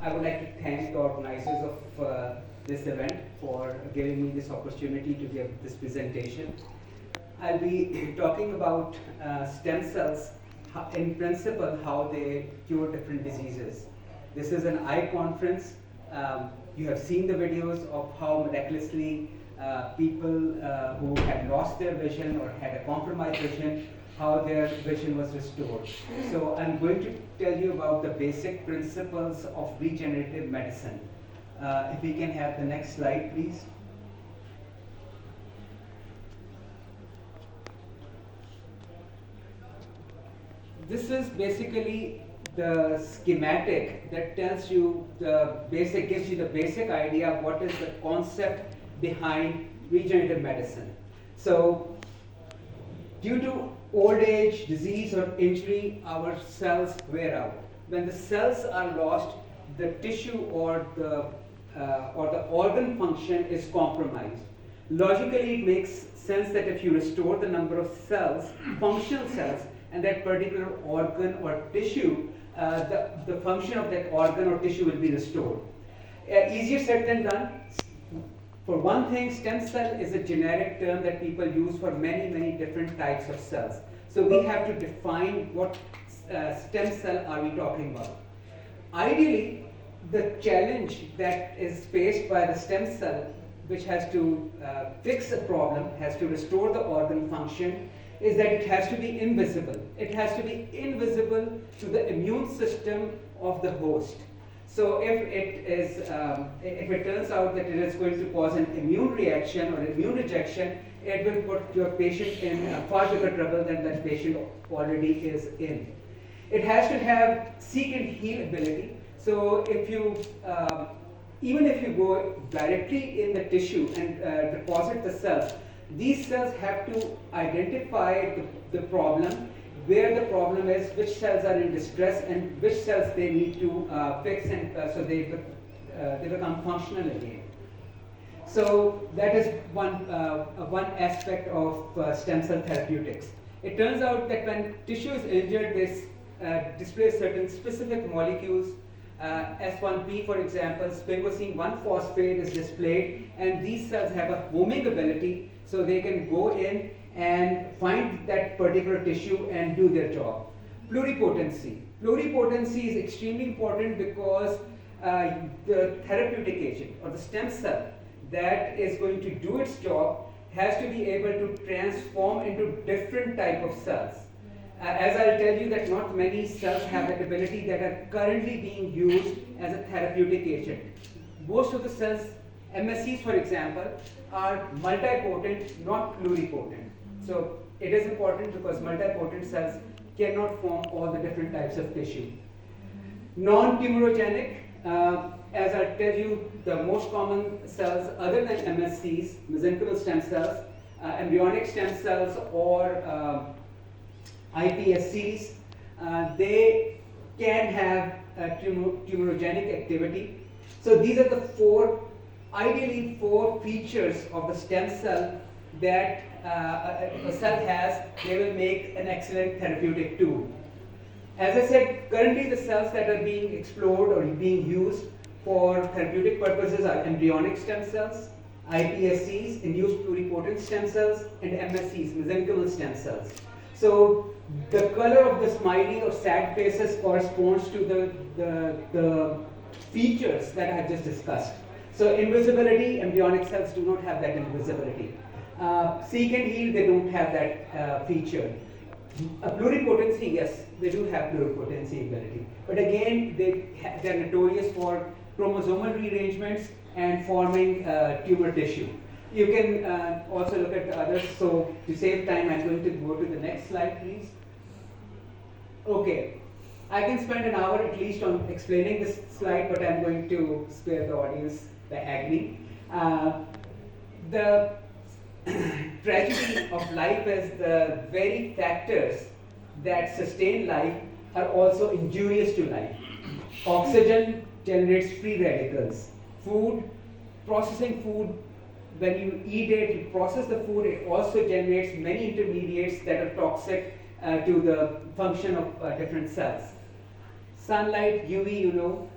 I would like to thank the organizers of this event for giving me this opportunity to give this presentation. I'll be talking about stem cells, in principle, how they cure different diseases. This is an eye conference. You have seen the videos of how miraculously people who had lost their vision or had a compromised vision, how their vision was restored. So I'm going to tell you about the basic principles of regenerative medicine. If we can have the next slide, please. This is basically the schematic that tells you gives you the basic idea of what is the concept behind regenerative medicine. So, due to old age, disease, or injury, our cells wear out. When the cells are lost, the tissue or the organ function is compromised. Logically, it makes sense that if you restore the number of cells, functional cells, and that particular organ or tissue, the function of that organ or tissue will be restored. Easier said than done. For one thing, stem cell is a generic term that people use for many, many different types of cells. So we have to define what stem cell are we talking about. Ideally, the challenge that is faced by the stem cell, which has to fix a problem, has to restore the organ function, is that it has to be invisible. It has to be invisible to the immune system of the host. So if it turns out that it is going to cause an immune reaction or immune rejection, it will put your patient in far bigger trouble than that patient already is in. It has to have seek and heal ability. So if you, even if you go directly in the tissue and deposit the cells, these cells have to identify the problem, where the problem is, which cells are in distress, and which cells they need to fix, and so they become functional again. So that is one aspect of stem cell therapeutics. It turns out that when tissue is injured, they display certain specific molecules. S1P, for example, sphingosine 1-phosphate is displayed, and these cells have a homing ability, so they can go in and find that particular tissue and do their job. Pluripotency. Pluripotency is extremely important because the therapeutic agent or the stem cell that is going to do its job has to be able to transform into different type of cells. As I'll tell you that not many cells have that ability that are currently being used as a therapeutic agent. Most of the cells, MSCs for example, are multipotent, not pluripotent. So it is important because multipotent cells cannot form all the different types of tissue. Non-tumorigenic, as I'll tell you, the most common cells other than MSCs, mesenchymal stem cells, embryonic stem cells, or iPSCs, they can have tumorigenic activity. So these are the ideally four features of the stem cell that a cell has. They will make an excellent therapeutic tool. As I said, currently the cells that are being explored or being used for therapeutic purposes are embryonic stem cells, iPSCs, induced pluripotent stem cells, and MSCs, mesenchymal stem cells. So the color of the smiley or sad faces corresponds to the features that I have just discussed. So invisibility, embryonic cells do not have that invisibility. Seek and heal, they don't have that feature. Pluripotency, yes, they do have pluripotency ability. But again, they're notorious for chromosomal rearrangements and forming tumor tissue. You can also look at the others. So to save time, I'm going to go to the next slide, please. Okay, I can spend an hour at least on explaining this slide, but I'm going to spare the audience the agony. The tragedy of life is the very factors that sustain life are also injurious to life. Oxygen generates free radicals. Food, processing food, when you eat it, you process the food, it also generates many intermediates that are toxic to the function of different cells. Sunlight, UV,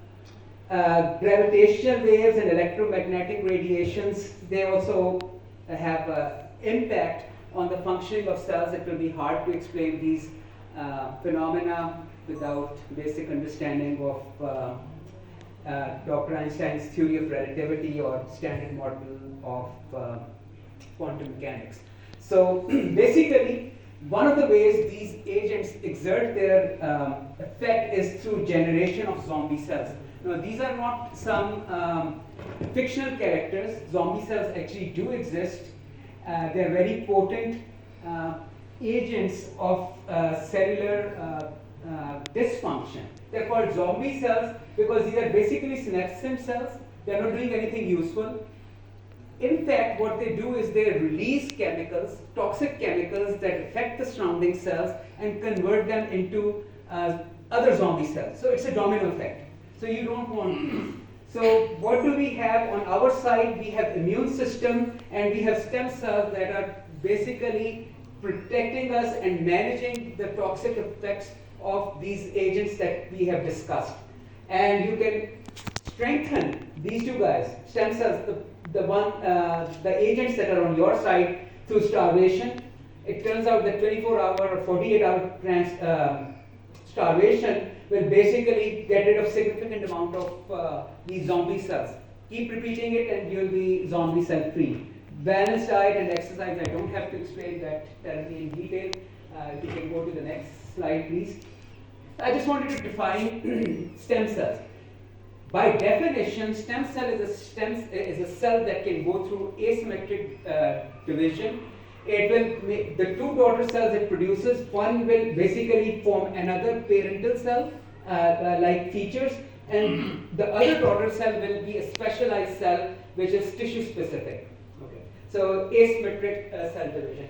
Gravitational waves and electromagnetic radiations, they also have impact on the functioning of cells. It will be hard to explain these phenomena without basic understanding of Dr. Einstein's theory of relativity or standard model of quantum mechanics. So basically, one of the ways these agents exert their effect is through generation of zombie cells. Now, these are not some fictional characters. Zombie cells actually do exist. They're very potent agents of cellular dysfunction. They're called zombie cells because these are basically senescent cells. They're not doing anything useful. In fact, what they do is they release chemicals, toxic chemicals that affect the surrounding cells and convert them into other zombie cells. So it's a domino effect. So you don't want these. So what do we have on our side? We have immune system and we have stem cells that are basically protecting us and managing the toxic effects of these agents that we have discussed. And you can strengthen these two guys, stem cells, the agents that are on your side through starvation. It turns out that 24-hour or 48-hour starvation will basically get rid of significant amount of these zombie cells. Keep repeating it and you'll be zombie cell free. Balanced diet and exercise, I don't have to explain that terribly in detail. You can go to the next slide, please. I just wanted to define stem cells. By definition, stem cell is a cell that can go through asymmetric division. It will make the two daughter cells it produces. One will basically form another parental cell, like features, and the other daughter cell will be a specialized cell which is tissue specific. Okay. So asymmetric cell division.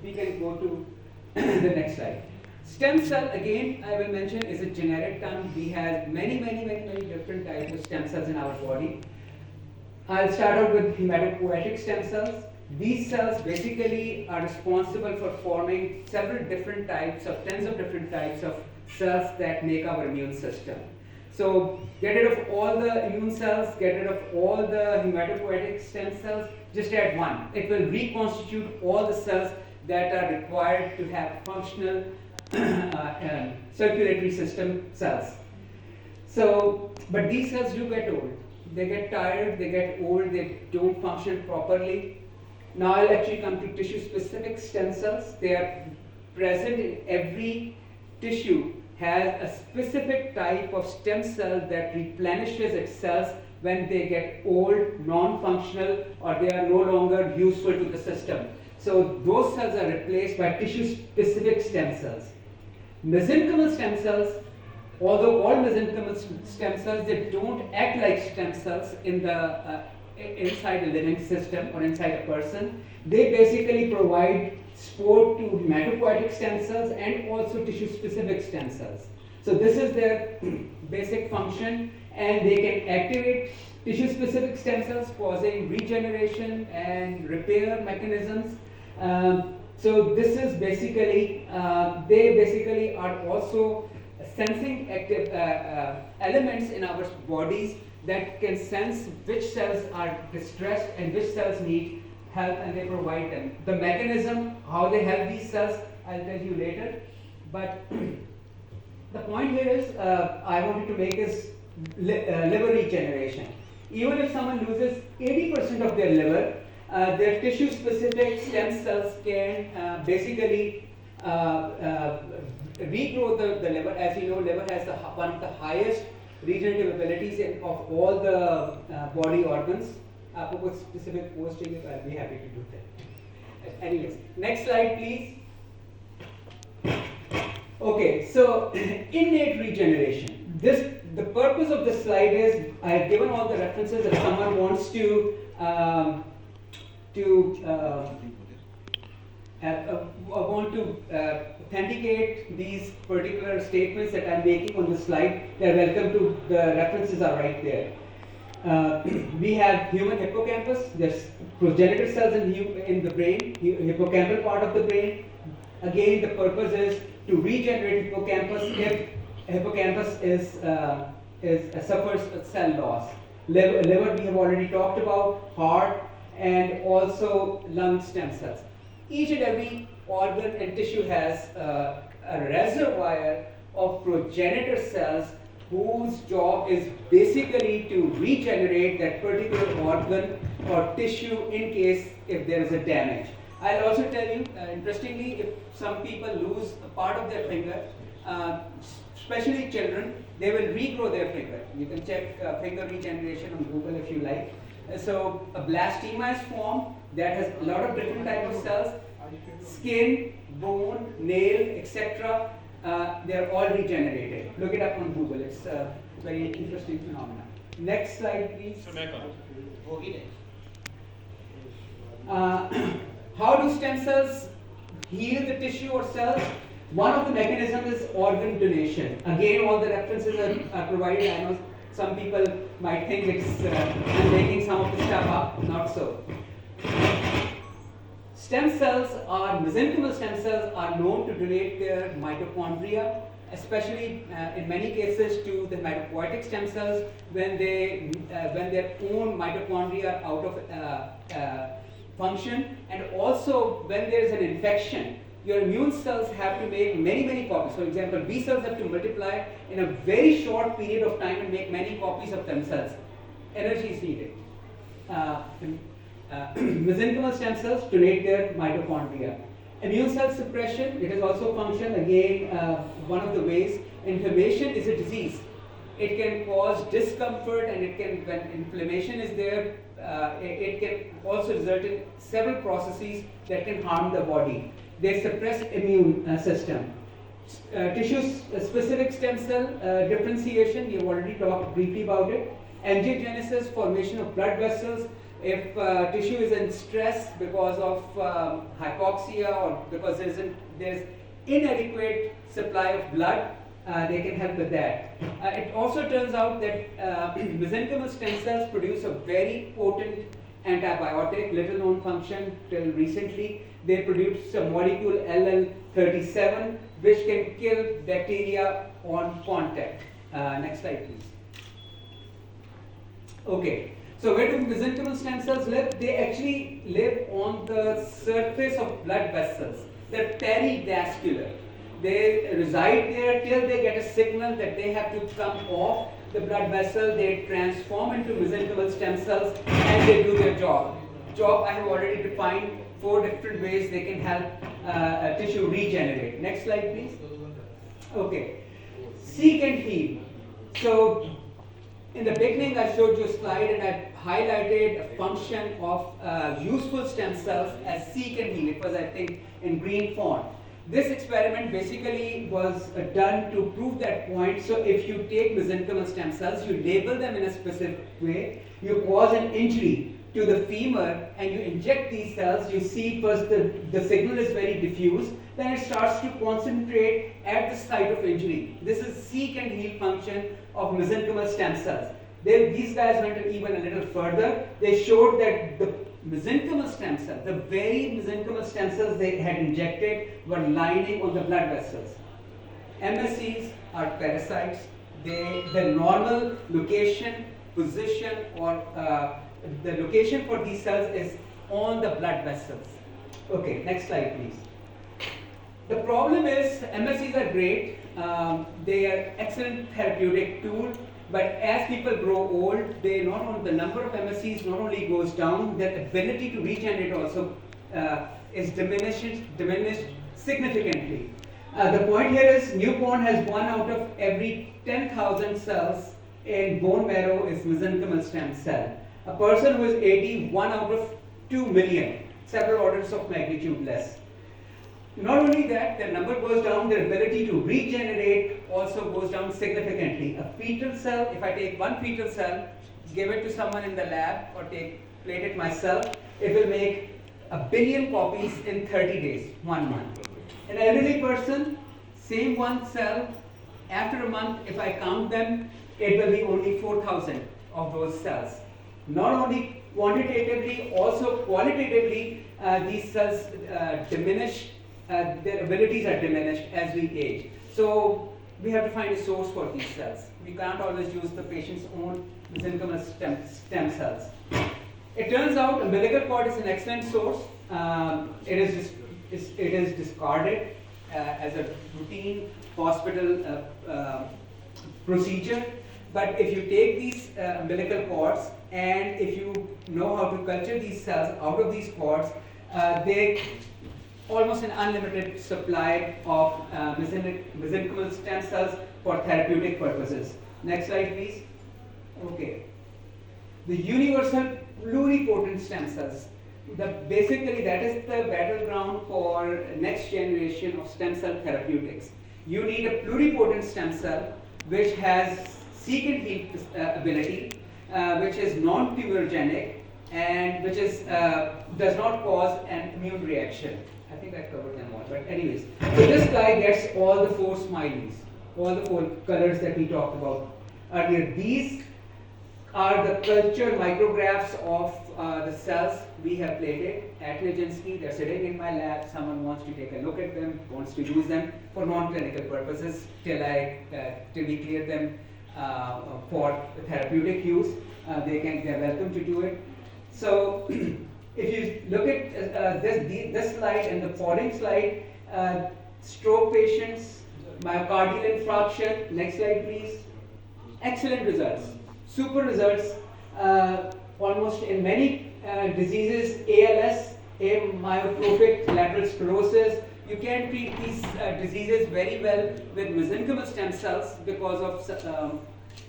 We can go to the next slide. Stem cell, again, I will mention, is a generic term. We have many different types of stem cells in our body. I'll start out with hematopoietic stem cells. These cells basically are responsible for forming several different types of, tens of different types of cells that make our immune system. So get rid of all the immune cells, get rid of all the hematopoietic stem cells, just add one. It will reconstitute all the cells that are required to have functional circulatory system cells. So, but these cells do get old. They get tired, they get old, they don't function properly. Now I'll actually come to tissue-specific stem cells. They are present in every tissue, has a specific type of stem cell that replenishes its cells when they get old, non-functional, or they are no longer useful to the system. So those cells are replaced by tissue-specific stem cells. Mesenchymal stem cells, although all mesenchymal stem cells, they don't act like stem cells in the inside a living system or inside a person. They basically provide support to hematopoietic stem cells and also tissue-specific stem cells. So this is their basic function, and they can activate tissue-specific stem cells, causing regeneration and repair mechanisms. So this is basically, they basically are also sensing active elements in our bodies that can sense which cells are distressed and which cells need help, and they provide them. The mechanism, how they help these cells, I'll tell you later. But the point here is, I wanted to make is liver regeneration. Even if someone loses 80% of their liver, their tissue-specific stem cells can basically regrow the liver. As you know, liver has one of the highest regenerative abilities of all the body organs. आपको specific post चाहिए, I'll be happy to do that. Anyways, next slide, please. Okay, so innate regeneration. The purpose of this slide is I have given all the references. If someone wants to authenticate these particular statements that I'm making on the slide, they're welcome to. The references are right there. We have human hippocampus. There's progenitor cells in the brain, hippocampal part of the brain. Again, the purpose is to regenerate hippocampus if hippocampus is suffers cell loss. Liver we have already talked about, heart, and also lung stem cells. Each and every organ and tissue has a reservoir of progenitor cells whose job is basically to regenerate that particular organ or tissue in case if there is a damage. I'll also tell you, interestingly, if some people lose a part of their finger, especially children, they will regrow their finger. You can check finger regeneration on Google if you like. So a blastema is formed that has a lot of different types of cells, skin, bone, nail, etc. They're all regenerated. Look it up on Google. It's a very interesting phenomenon. Next slide, please. How do stem cells heal the tissue or cells? One of the mechanisms is organ donation. Again, all the references are provided. I know some people might think it's I'm making some of the stuff up. Not so. Stem cells mesenchymal stem cells are known to donate their mitochondria, especially in many cases to the hematopoietic stem cells when their own mitochondria are out of function, and also when there is an infection, your immune cells have to make many copies. For example, B cells have to multiply in a very short period of time and make many copies of themselves. Energy is needed. Mesenchymal stem cells donate their mitochondria. Immune cell suppression, it is also function, again, one of the ways. Inflammation is a disease. It can cause discomfort, and it can, when inflammation is there, it can also result in several processes that can harm the body. They suppress immune system. Tissue-specific stem cell differentiation, we have already talked briefly about it. Angiogenesis, formation of blood vessels. If tissue is in stress because of hypoxia or because there's inadequate supply of blood, they can help with that. It also turns out that mesenchymal stem cells produce a very potent antibiotic, little known function till recently. They produce a molecule LL37 which can kill bacteria on contact. Next slide, please. Okay, so where do mesenchymal stem cells live? They actually live on the surface of blood vessels. They're perivascular. They reside there till they get a signal that they have to come off the blood vessel. They transform into mesenchymal stem cells and they do their job. I have already defined 4 different ways they can help tissue regenerate. Next slide, please. Okay. Seek and heal. So, in the beginning, I showed you a slide and I highlighted a function of useful stem cells as seek and heal. It was, I think, in green font. This experiment basically was done to prove that point. So if you take mesenchymal stem cells, you label them in a specific way, you cause an injury to the femur and you inject these cells, you see first the signal is very diffuse, then it starts to concentrate at the site of injury. This is seek and heal function of mesenchymal stem cells. These guys went even a little further. They showed that the mesenchymal stem cells, the very mesenchymal stem cells they had injected were lining on the blood vessels. MSCs are parasites. The normal location, position, or the location for these cells is on the blood vessels. Okay, next slide, please. The problem is MSCs are great. They are excellent therapeutic tool. But as people grow old, the number of MSCs not only goes down, their ability to regenerate also is diminished significantly. The point here is newborn has 1 out of every 10,000 cells in bone marrow is mesenchymal stem cell. A person who is 80, 1 out of 2 million, several orders of magnitude less. Not only that, their number goes down, their ability to regenerate also goes down significantly. A fetal cell, if I take one fetal cell, give it to someone in the lab or plate it myself, it will make 1 billion copies in 30 days, 1 month. An elderly person, same one cell, after a month, if I count them, it will be only 4,000 of those cells. Not only quantitatively, also qualitatively, these cells diminish. Their abilities are diminished as we age. So we have to find a source for these cells. We can't always use the patient's own mesenchymal stem cells. It turns out umbilical cord is an excellent source. It is discarded as a routine hospital procedure. But if you take these umbilical cords and if you know how to culture these cells out of these cords, they almost an unlimited supply of mesenchymal stem cells for therapeutic purposes. Next slide, please. Okay. The universal pluripotent stem cells. Basically, that is the battleground for next generation of stem cell therapeutics. You need a pluripotent stem cell which has seek and heal ability, which is non-tumorigenic, and which is does not cause an immune reaction. I think I covered them all, but anyways. So this guy gets all the 4 smileys, all the 4 colors that we talked about earlier. These are the culture micrographs of the cells we have plated at Nijinsky. They're sitting in my lab. Someone wants to take a look at them, wants to use them for non-clinical purposes till we clear them for therapeutic use. They're welcome to do it. So if you look at this slide and the following slide, stroke patients, myocardial infarction. Next slide, please. Excellent results, super results, almost in many diseases, ALS, amyotrophic lateral sclerosis. You can treat these diseases very well with mesenchymal stem cells because of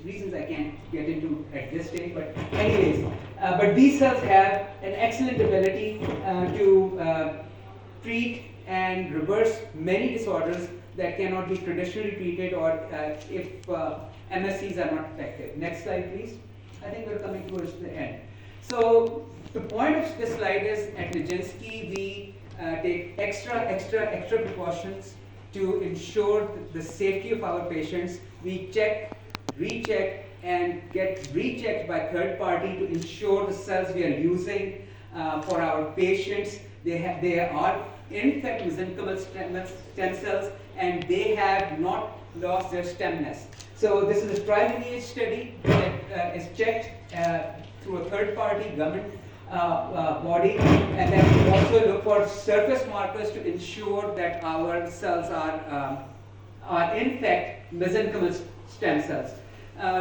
reasons I can't get into at this stage. But anyways, but these cells have an excellent ability to treat and reverse many disorders that cannot be traditionally treated, or if MSCs are not effective. Next slide, please. I think we're coming towards the end. So the point of this slide is at Nijinsky we take extra precautions to ensure the safety of our patients. We check, recheck, and get rechecked by third party to ensure the cells we are using for our patients, they are in fact mesenchymal stem cells and they have not lost their stemness. So this is a trial lineage study that is checked through a third party government body, and then we also look for surface markers to ensure that our cells are in fact mesenchymal stem cells.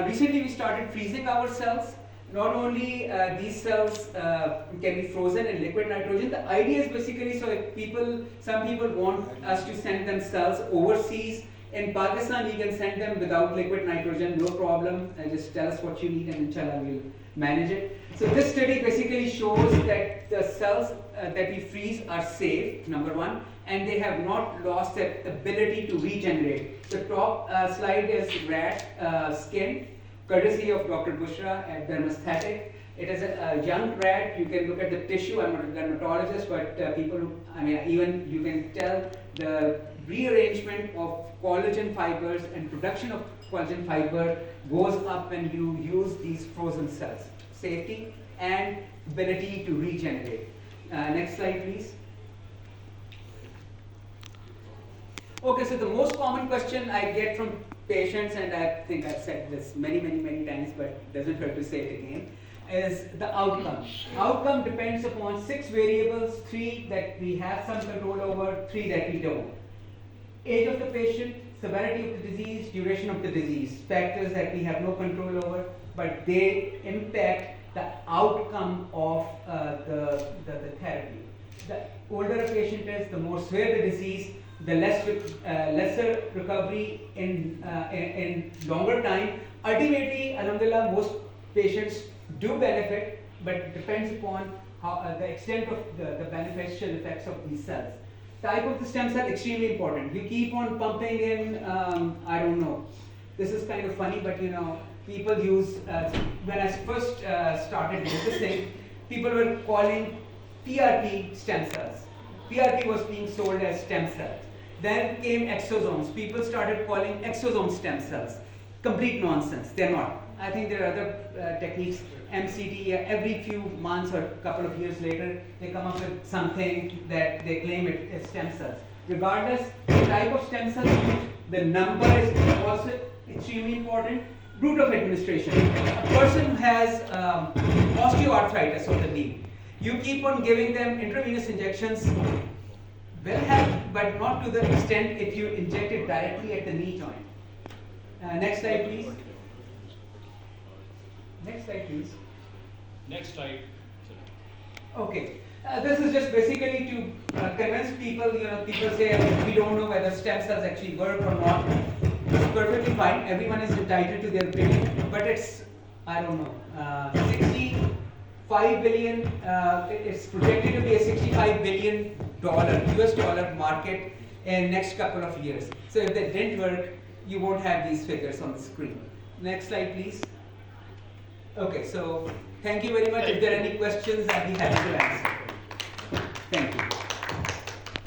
Recently we started freezing our cells. Not only these cells can be frozen in liquid nitrogen. The idea is basically, so if some people want us to send them cells overseas. In Pakistan, we can send them without liquid nitrogen, no problem. Just tell us what you need and inshallah we'll manage it. So this study basically shows that the cells that we freeze are safe, number one, and they have not lost their ability to regenerate. The top slide is rat skin, courtesy of Dr. Bushra at Dermaesthetic. It is a young rat. You can look at the tissue. I'm not a dermatologist, but even you can tell the rearrangement of collagen fibers and production of collagen fiber goes up when you use these frozen cells. Safety and ability to regenerate. Next slide, please. Okay, so the most common question I get from patients, and I think I've said this many times, but it doesn't hurt to say it again, is the outcome. Outcome depends upon 6 variables, 3 that we have some control over, 3 that we don't. Age of the patient, severity of the disease, duration of the disease, factors that we have no control over, but they impact the outcome of the therapy. The older a patient is, the more severe the disease, the lesser recovery in longer time. Ultimately, alhamdulillah, most patients do benefit, but it depends upon the extent of the beneficial effects of these cells. Type of the stem cell, extremely important. You keep on pumping in, I don't know, this is kind of funny, but people use, when I first started noticing, people were calling PRP stem cells. PRP was being sold as stem cells. Then came exosomes. People started calling exosome stem cells. Complete nonsense. They're not. I think there are other techniques. MCT, every few months or a couple of years later, they come up with something that they claim it is stem cells. regardless the type of stem cells used, the number is also extremely important. Route of administration. A person who has osteoarthritis of the knee, you keep on giving them intravenous injections, will help, but not to the extent if you inject it directly at the knee joint. Next slide, please. Next slide, please. Next slide. Okay. This is just basically to convince people, people say we don't know whether stem cells actually work or not. It's perfectly fine. Everyone is entitled to their opinion, but it's, I don't know, 65 billion, it's projected to be a $65 billion US dollar market in next couple of years. So if that didn't work, you won't have these figures on the screen. Next slide, please. Okay, so thank you very much. If there are any questions, I'll be happy to answer.